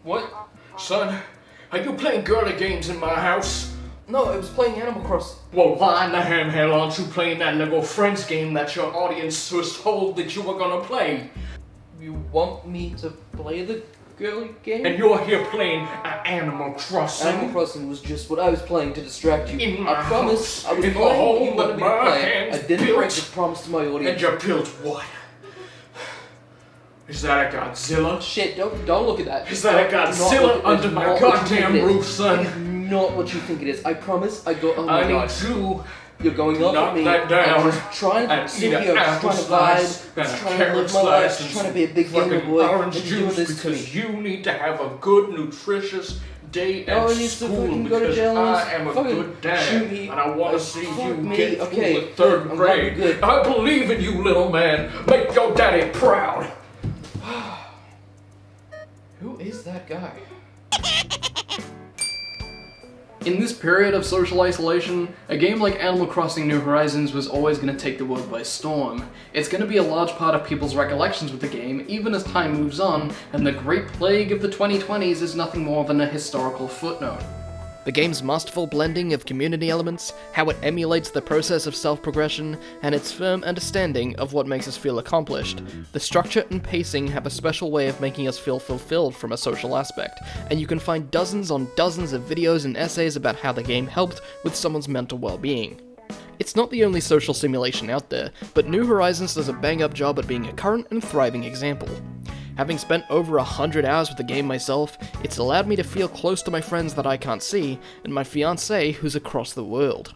What? Son, are you playing girly games in my house? No, I was playing Animal Crossing. Well, why in the hell aren't you playing that Lego Friends game that your audience was told that you were gonna play? You want me to play the girly game? And you're here playing Animal Crossing? Animal Crossing was just what I was playing to distract you. In my I promise house, I was in the playing what you home wanted that me to my play. hands I didn't built. break the promise to my And audience. you built what? Is that a Godzilla? Shit, don't look at that. Is that a Do not Godzilla look at- under that's my not what you goddamn think it is. roof, son? It is not what you think it is. I promise I go. Oh my I need god. to You're going off knock at me. that down I'm just trying to and sit eat here, an just apple trying to slice vibe, and just a trying to carrot live my life, slice just and trying to be a big gamer fucking boy, orange and you're doing juice this to me. because you need to have a good, nutritious day No, at I need to school fucking go to because jail and I am a fucking good dad shoot me. and I want Oh, to see fuck you me. get Okay, through the third good. I'm glad grade. you're good. I believe in you, little man. Make your daddy proud. Who is that guy? In this period of social isolation, a game like Animal Crossing New Horizons was always going to take the world by storm. It's going to be a large part of people's recollections with the game, even as time moves on, and the Great Plague of the 2020s is nothing more than a historical footnote. The game's masterful blending of community elements, how it emulates the process of self-progression, and its firm understanding of what makes us feel accomplished. The structure and pacing have a special way of making us feel fulfilled from a social aspect, and you can find dozens on dozens of videos and essays about how the game helped with someone's mental well-being. It's not the only social simulation out there, but New Horizons does a bang-up job at being a current and thriving example. Having spent over 100 hours with the game myself, it's allowed me to feel close to my friends that I can't see, and my fiancée who's across the world.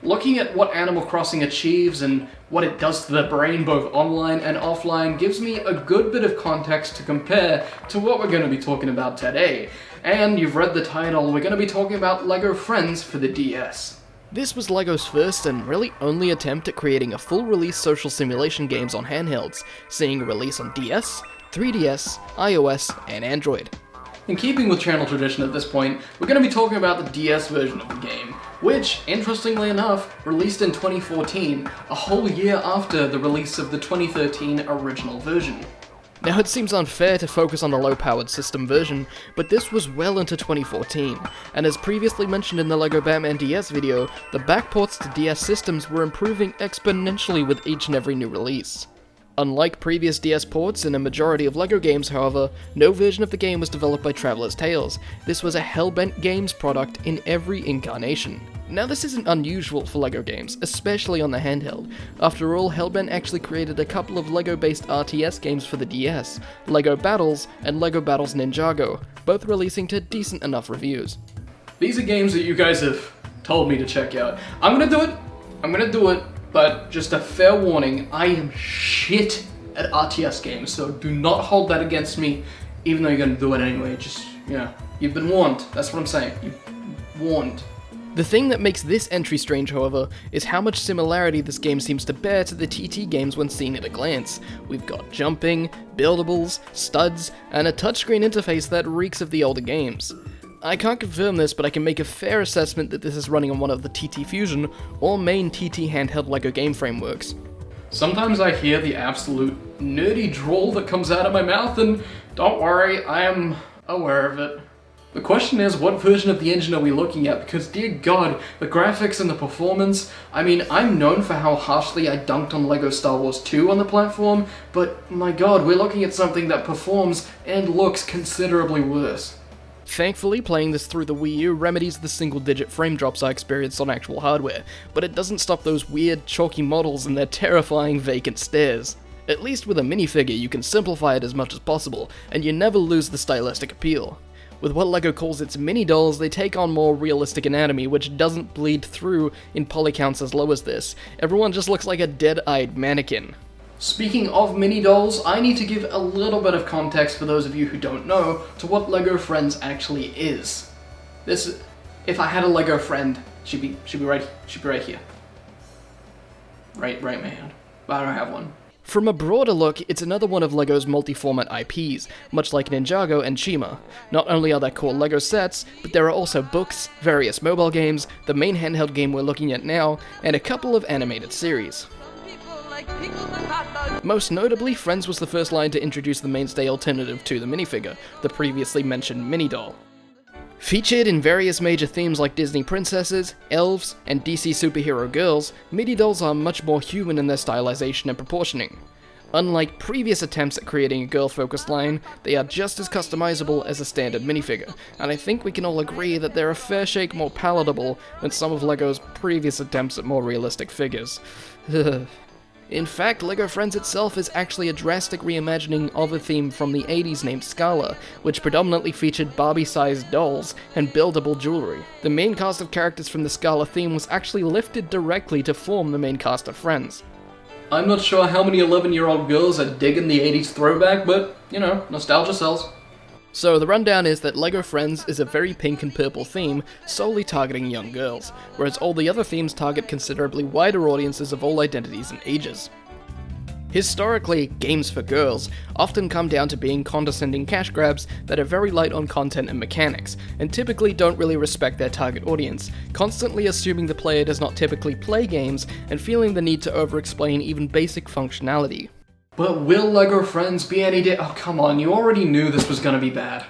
Looking at what Animal Crossing achieves and what it does to the brain both online and offline gives me a good bit of context to compare to what we're going to be talking about today. And you've read the title, we're going to be talking about LEGO Friends for the DS. This was LEGO's first and really only attempt at creating a full-release social simulation games on handhelds, seeing a release on DS, 3DS, iOS, and Android. In keeping with channel tradition at this point, we're going to be talking about the DS version of the game, which, interestingly enough, released in 2014, a whole year after the release of the 2013 original version. Now it seems unfair to focus on the low-powered system version, but this was well into 2014, and as previously mentioned in the LEGO Batman DS video, the backports to DS systems were improving exponentially with each and every new release. Unlike previous DS ports and a majority of LEGO games, however, no version of the game was developed by Traveller's Tales. This was a Hellbent Games product in every incarnation. Now this isn't unusual for LEGO games, especially on the handheld. After all, Hellbent actually created a couple of LEGO-based RTS games for the DS, LEGO Battles and LEGO Battles Ninjago, both releasing to decent enough reviews. These are games that you guys have told me to check out. I'm gonna do it, but just a fair warning, I am shit at RTS games, so do not hold that against me, even though you're gonna do it anyway. Just, yeah, you've been warned. That's what I'm saying. You've warned. The thing that makes this entry strange, however, is how much similarity this game seems to bear to the TT games when seen at a glance. We've got jumping, buildables, studs, and a touchscreen interface that reeks of the older games. I can't confirm this, but I can make a fair assessment that this is running on one of the TT Fusion or main TT handheld LEGO game frameworks. Sometimes I hear the absolute nerdy drawl that comes out of my mouth, and don't worry, I am aware of it. The question is, what version of the engine are we looking at? Because dear god, the graphics and the performance, I mean, I'm known for how harshly I dunked on LEGO Star Wars 2 on the platform, but my god, we're looking at something that performs and looks considerably worse. Thankfully, playing this through the Wii U remedies the single-digit frame drops I experienced on actual hardware, but it doesn't stop those weird, chalky models and their terrifying vacant stares. At least with a minifigure, you can simplify it as much as possible, and you never lose the stylistic appeal. With what LEGO calls its mini-dolls, they take on more realistic anatomy, which doesn't bleed through in poly counts as low as this. Everyone just looks like a dead-eyed mannequin. Speaking of mini-dolls, I need to give a little bit of context for those of you who don't know to what LEGO Friends actually is. If I had a LEGO friend, she'd be right here. Right in my hand. But I don't have one. From a broader look, it's another one of LEGO's multi-format IPs, much like Ninjago and Chima. Not only are there core LEGO sets, but there are also books, various mobile games, the main handheld game we're looking at now, and a couple of animated series. like pickles and hot dogs. Most notably, Friends was the first line to introduce the mainstay alternative to the minifigure, the previously mentioned mini doll. Featured in various major themes like Disney princesses, elves, and DC superhero girls, mini dolls are much more human in their stylization and proportioning. Unlike previous attempts at creating a girl-focused line, they are just as customizable as a standard minifigure, and I think we can all agree that they're a fair shake more palatable than some of LEGO's previous attempts at more realistic figures. In fact, LEGO Friends itself is actually a drastic reimagining of a theme from the 80s named Scala, which predominantly featured Barbie-sized dolls and buildable jewelry. The main cast of characters from the Scala theme was actually lifted directly to form the main cast of Friends. I'm not sure how many 11-year-old girls are digging the 80s throwback, but, you know, nostalgia sells. So the rundown is that LEGO Friends is a very pink and purple theme, solely targeting young girls, whereas all the other themes target considerably wider audiences of all identities and ages. Historically, games for girls often come down to being condescending cash grabs that are very light on content and mechanics, and typically don't really respect their target audience, constantly assuming the player does not typically play games, and feeling the need to over-explain even basic functionality. But will LEGO Friends be any oh come on, you already knew this was gonna be bad.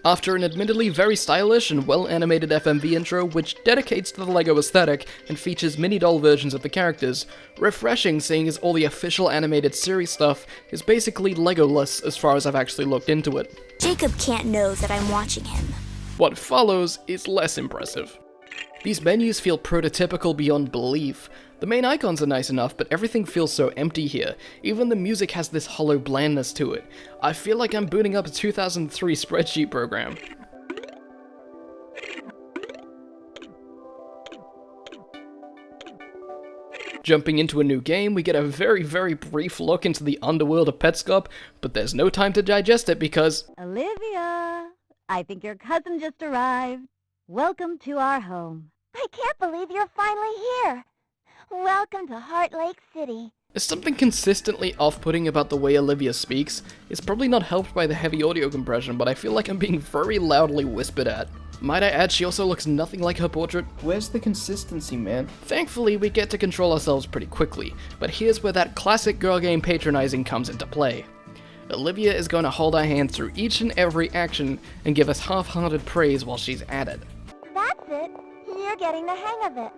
After an admittedly very stylish and well-animated FMV intro which dedicates to the LEGO aesthetic and features mini-doll versions of the characters, refreshing seeing as all the official animated series stuff is basically LEGO-less as far as I've actually looked into it. Jacob can't know that I'm watching him. What follows is less impressive. These menus feel prototypical beyond belief. The main icons are nice enough, but everything feels so empty here. Even the music has this hollow blandness to it. I feel like I'm booting up a 2003 spreadsheet program. Jumping into a new game, we get a very, very brief look into the underworld of Petscop, but there's no time to digest it because... Olivia, I think your cousin just arrived. Welcome to our home. I can't believe you're finally here. Welcome to Heart Lake City. There's something consistently off-putting about the way Olivia speaks. It's probably not helped by the heavy audio compression, but I feel like I'm being very loudly whispered at. Might I add, she also looks nothing like her portrait. Where's the consistency, man? Thankfully, we get to control ourselves pretty quickly, but here's where that classic girl game patronizing comes into play. Olivia is going to hold our hand through each and every action and give us half-hearted praise while she's at it. That's it. You're getting the hang of it.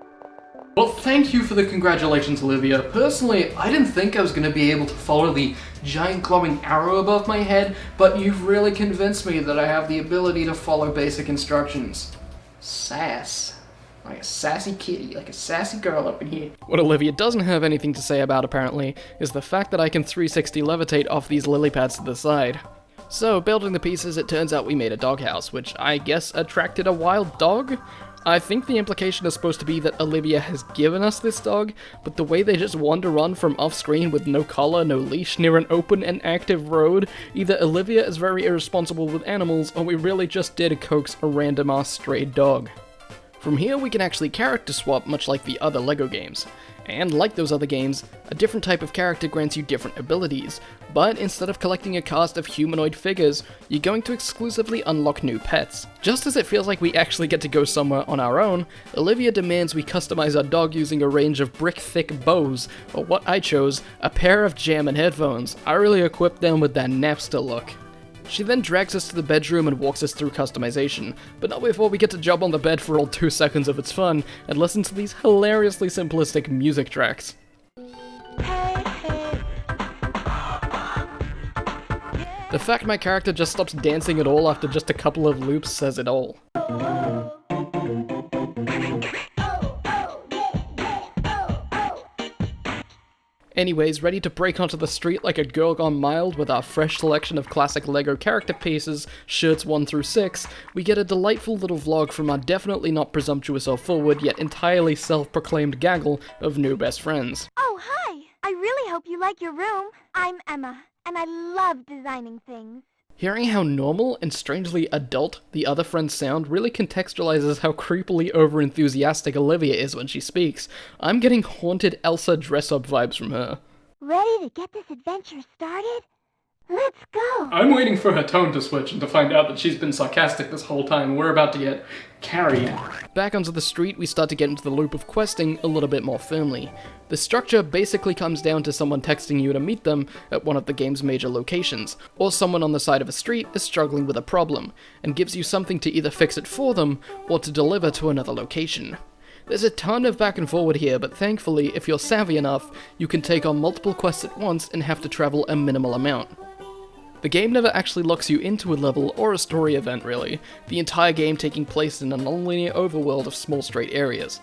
Well, thank you for the congratulations, Olivia. Personally, I didn't think I was going to be able to follow the giant glowing arrow above my head, but you've really convinced me that I have the ability to follow basic instructions. Sass. Like a sassy kitty, like a sassy girl up in here. What Olivia doesn't have anything to say about, apparently, is the fact that I can 360 levitate off these lily pads to the side. So, building the pieces, it turns out we made a doghouse, which I guess attracted a wild dog? I think the implication is supposed to be that Olivia has given us this dog, but the way they just wander on from off-screen with no collar, no leash, near an open and active road, either Olivia is very irresponsible with animals, or we really just did coax a random-ass stray dog. From here, we can actually character swap much like the other LEGO games. And like those other games, a different type of character grants you different abilities, but instead of collecting a cast of humanoid figures, you're going to exclusively unlock new pets. Just as it feels like we actually get to go somewhere on our own, Olivia demands we customize our dog using a range of brick-thick bows, or what I chose, a pair of Jammin' headphones. I really equipped them with that Napster look. She then drags us to the bedroom and walks us through customization, but not before we get to jump on the bed for all 2 seconds of its fun and listen to these hilariously simplistic music tracks. The fact my character just stops dancing at all after just a couple of loops says it all. Anyways, ready to break onto the street like a girl gone mild with our fresh selection of classic LEGO character pieces, shirts 1 through 6, we get a delightful little vlog from our definitely not presumptuous or forward, yet entirely self-proclaimed gaggle of new best friends. Oh, hi. I really hope you like your room. I'm Emma, and I love designing things. Hearing how normal and strangely adult the other friends sound really contextualizes how creepily over-enthusiastic Olivia is when she speaks. I'm getting haunted Elsa dress-up vibes from her. Ready to get this adventure started? Let's go. I'm waiting for her tone to switch and to find out that she's been sarcastic this whole time. We're about to get carried. Back onto the street, we start to get into the loop of questing a little bit more firmly. The structure basically comes down to someone texting you to meet them at one of the game's major locations, or someone on the side of a street is struggling with a problem, and gives you something to either fix it for them, or to deliver to another location. There's a ton of back and forward here, but thankfully, if you're savvy enough, you can take on multiple quests at once and have to travel a minimal amount. The game never actually locks you into a level or a story event really, the entire game taking place in a non-linear overworld of small straight areas.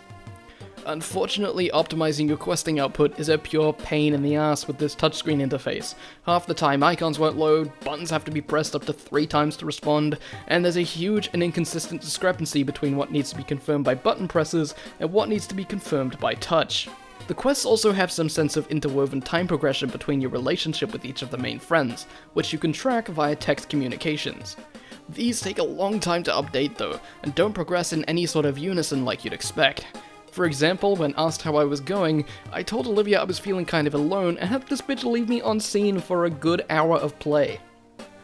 Unfortunately, optimizing your questing output is a pure pain in the ass with this touchscreen interface. Half the time icons won't load, buttons have to be pressed up to 3 times to respond, and there's a huge and inconsistent discrepancy between what needs to be confirmed by button presses and what needs to be confirmed by touch. The quests also have some sense of interwoven time progression between your relationship with each of the main friends, which you can track via text communications. These take a long time to update though, and don't progress in any sort of unison like you'd expect. For example, when asked how I was going, I told Olivia I was feeling kind of alone and had this bitch leave me on scene for a good hour of play.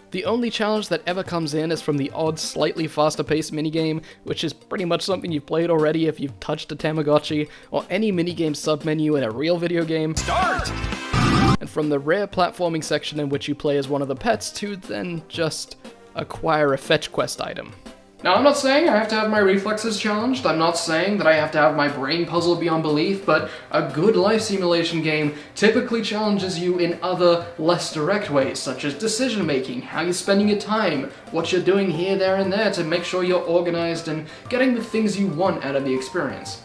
The only challenge that ever comes in is from the odd, slightly faster paced minigame, which is pretty much something you've played already if you've touched a Tamagotchi, or any minigame submenu in a real video game. Start! And from the rare platforming section in which you play as one of the pets to then just acquire a fetch quest item. Now, I'm not saying I have to have my reflexes challenged, I'm not saying that I have to have my brain puzzled beyond belief, but a good life simulation game typically challenges you in other, less direct ways, such as decision making, how you're spending your time, what you're doing here, there, and there to make sure you're organized and getting the things you want out of the experience.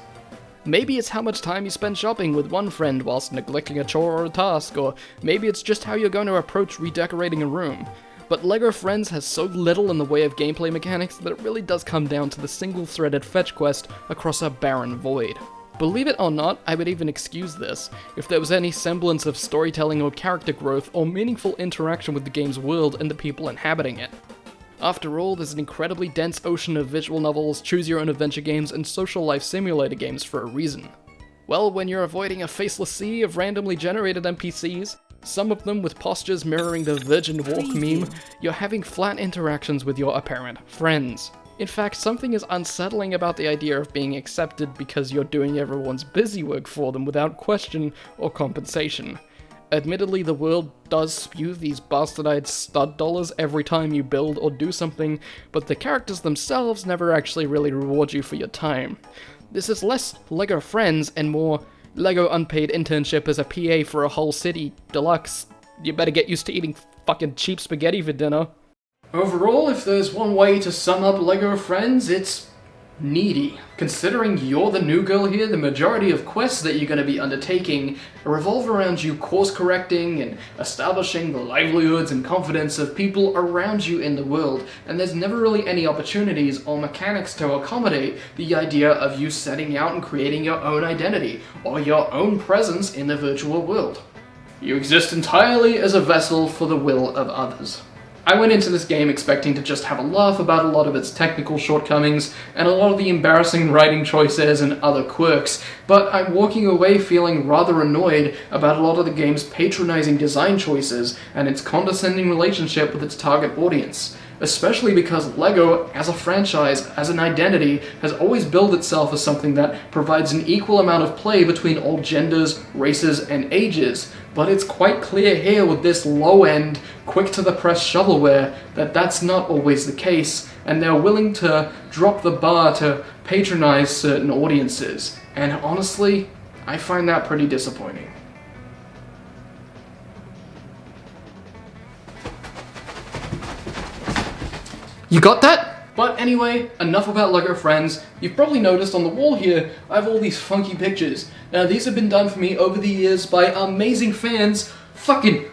Maybe it's how much time you spend shopping with one friend whilst neglecting a chore or a task, or maybe it's just how you're going to approach redecorating a room. But LEGO Friends has so little in the way of gameplay mechanics that it really does come down to the single-threaded fetch quest across a barren void. Believe it or not, I would even excuse this, if there was any semblance of storytelling or character growth or meaningful interaction with the game's world and the people inhabiting it. After all, there's an incredibly dense ocean of visual novels, choose-your-own-adventure games, and social life simulator games for a reason. Well, when you're avoiding a faceless sea of randomly generated NPCs, some of them with postures mirroring the Virgin Walk meme, you're having flat interactions with your apparent friends. In fact, something is unsettling about the idea of being accepted because you're doing everyone's busy work for them without question or compensation. Admittedly, the world does spew these bastardized stud dollars every time you build or do something, but the characters themselves never actually really reward you for your time. This is less LEGO Friends and more LEGO unpaid internship as a PA for a whole city deluxe. You better get used to eating fucking cheap spaghetti for dinner. Overall, if there's one way to sum up LEGO Friends, it's needy. Considering you're the new girl here, the majority of quests that you're going to be undertaking revolve around you course correcting and establishing the livelihoods and confidence of people around you in the world, and there's never really any opportunities or mechanics to accommodate the idea of you setting out and creating your own identity, or your own presence in the virtual world. You exist entirely as a vessel for the will of others. I went into this game expecting to just have a laugh about a lot of its technical shortcomings and a lot of the embarrassing writing choices and other quirks, but I'm walking away feeling rather annoyed about a lot of the game's patronizing design choices and its condescending relationship with its target audience. Especially because LEGO, as a franchise, as an identity, has always billed itself as something that provides an equal amount of play between all genders, races, and ages. But it's quite clear here with this low-end, quick-to-the-press shovelware that that's not always the case, and they're willing to drop the bar to patronize certain audiences. And honestly, I find that pretty disappointing. You got that? But anyway, enough about LEGO Friends. You've probably noticed on the wall here, I have all these funky pictures. Now these have been done for me over the years by amazing fans, fucking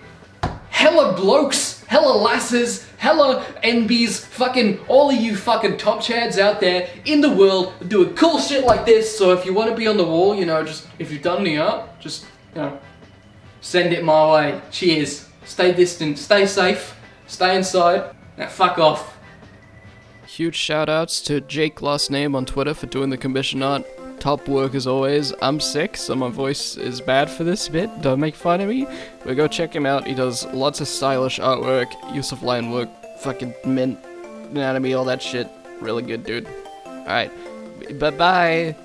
hella blokes, hella lasses, hella NBs, fucking all of you fucking top chads out there in the world doing cool shit like this. So if you want to be on the wall, you know, just, if you've done any art, just, you know, send it my way. Cheers. Stay distant, stay safe, stay inside. Now fuck off. Huge shoutouts to Jake last name on Twitter for doing the commission art. top work as always. I'm sick, so my voice is bad for this bit. Don't make fun of me. But go check him out. He does lots of stylish artwork, use of line work, fucking mint anatomy, all that shit. Really good dude. Alright, bye-bye.